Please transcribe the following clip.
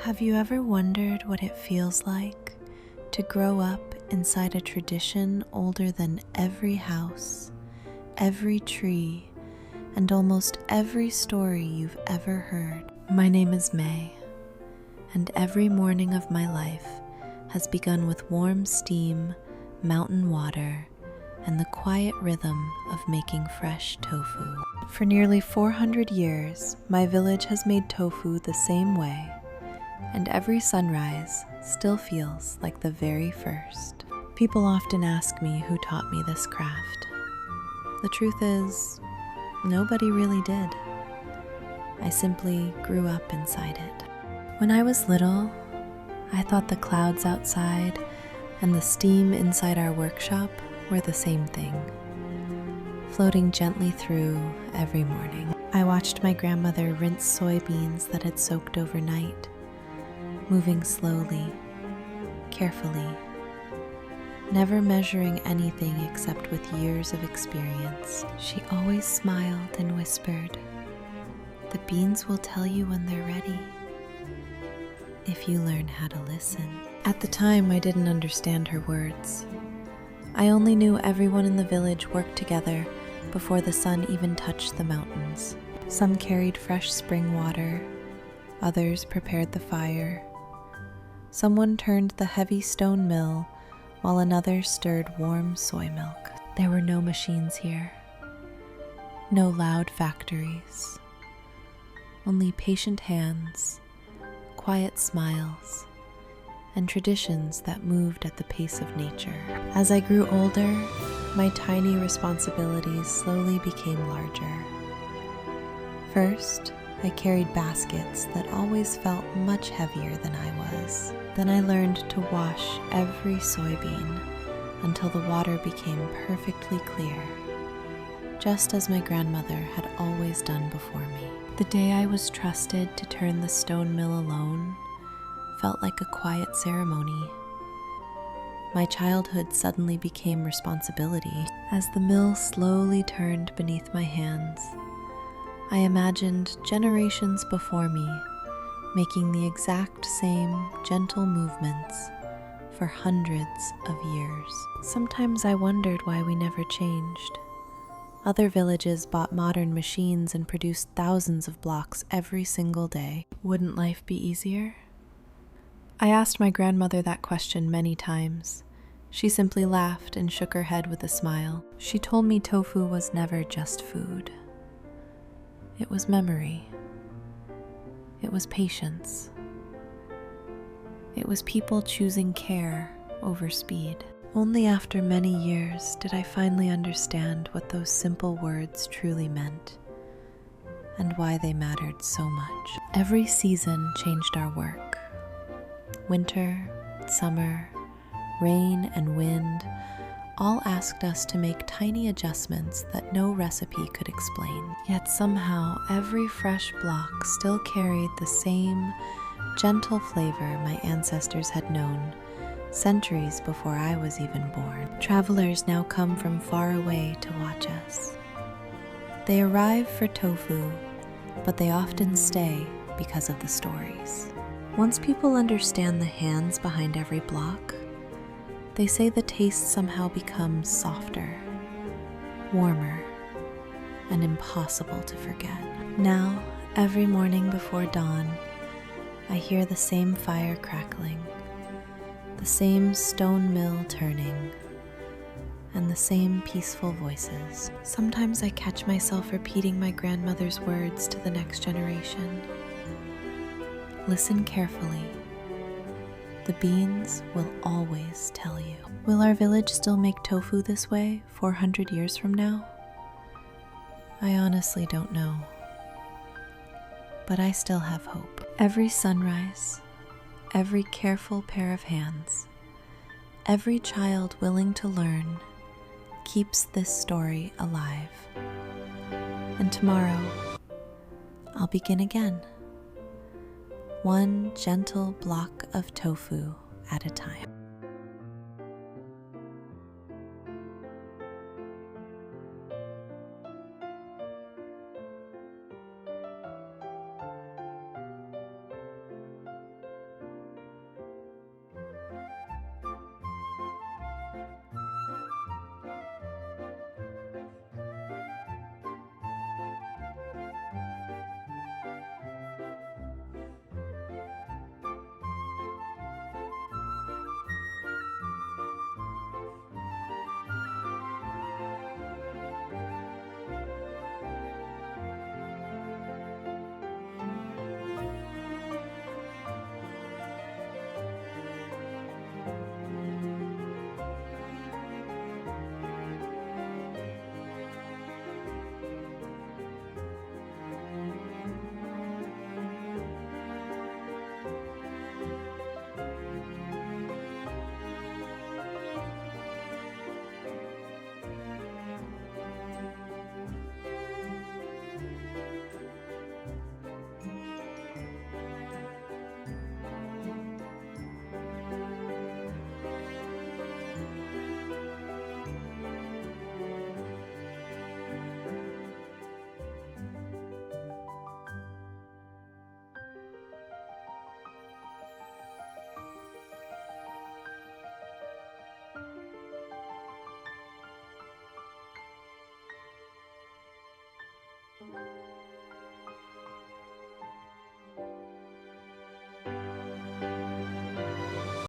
Have you ever wondered what it feels like to grow up inside a tradition older than every house, every tree, and almost every story you've ever heard? My name is May, and every morning of my life has begun with warm steam, mountain water, and the quiet rhythm of making fresh tofu. For nearly 400 years, my village has made tofu the same way, and every sunrise still feels like the very first. People often ask me who taught me this craft. The truth is, nobody really did. I simply grew up inside it. When I was little, I thought the clouds outside and the steam inside our workshop were the same thing, floating gently through every morning. I watched my grandmother rinse soybeans that had soaked overnight, moving slowly, carefully, never measuring anything except with years of experience. She always smiled and whispered, "The beans will tell you when they're ready, if you learn how to listen." At the time, I didn't understand her words. I only knew everyone in the village worked together before the sun even touched the mountains. Some carried fresh spring water, others prepared the fire. Someone turned the heavy stone mill, while another stirred warm soy milk. There were no machines here, no loud factories, only patient hands, quiet smiles, and traditions that moved at the pace of nature. As I grew older, my tiny responsibilities slowly became larger. First, I carried baskets that always felt much heavier than I was. Then I learned to wash every soybean until the water became perfectly clear, just as my grandmother had always done before me. The day I was trusted to turn the stone mill alone felt like a quiet ceremony. My childhood suddenly became responsibility. As the mill slowly turned beneath my hands, I imagined generations before me making the exact same gentle movements for hundreds of years. Sometimes I wondered why we never changed. Other villages bought modern machines and produced thousands of blocks every single day. Wouldn't life be easier? I asked my grandmother that question many times. She simply laughed and shook her head with a smile. She told me tofu was never just food. It was memory. It was patience. It was people choosing care over speed. Only after many years did I finally understand what those simple words truly meant and why they mattered so much. Every season changed our work. Winter, summer, rain, and wind all asked us to make tiny adjustments that no recipe could explain. Yet somehow every fresh block still carried the same gentle flavor my ancestors had known centuries before I was even born. Travelers now come from far away to watch us. They arrive for tofu, but they often stay because of the stories. Once people understand the hands behind every block, they say the taste somehow becomes softer, warmer, and impossible to forget. Now, every morning before dawn, I hear the same fire crackling, the same stone mill turning, and the same peaceful voices. Sometimes I catch myself repeating my grandmother's words to the next generation. Listen carefully. The beans will always tell you. Will our village still make tofu this way 400 years from now? I honestly don't know. But I still have hope. Every sunrise, every careful pair of hands, every child willing to learn keeps this story alive. And tomorrow, I'll begin again. One gentle block of tofu at a time.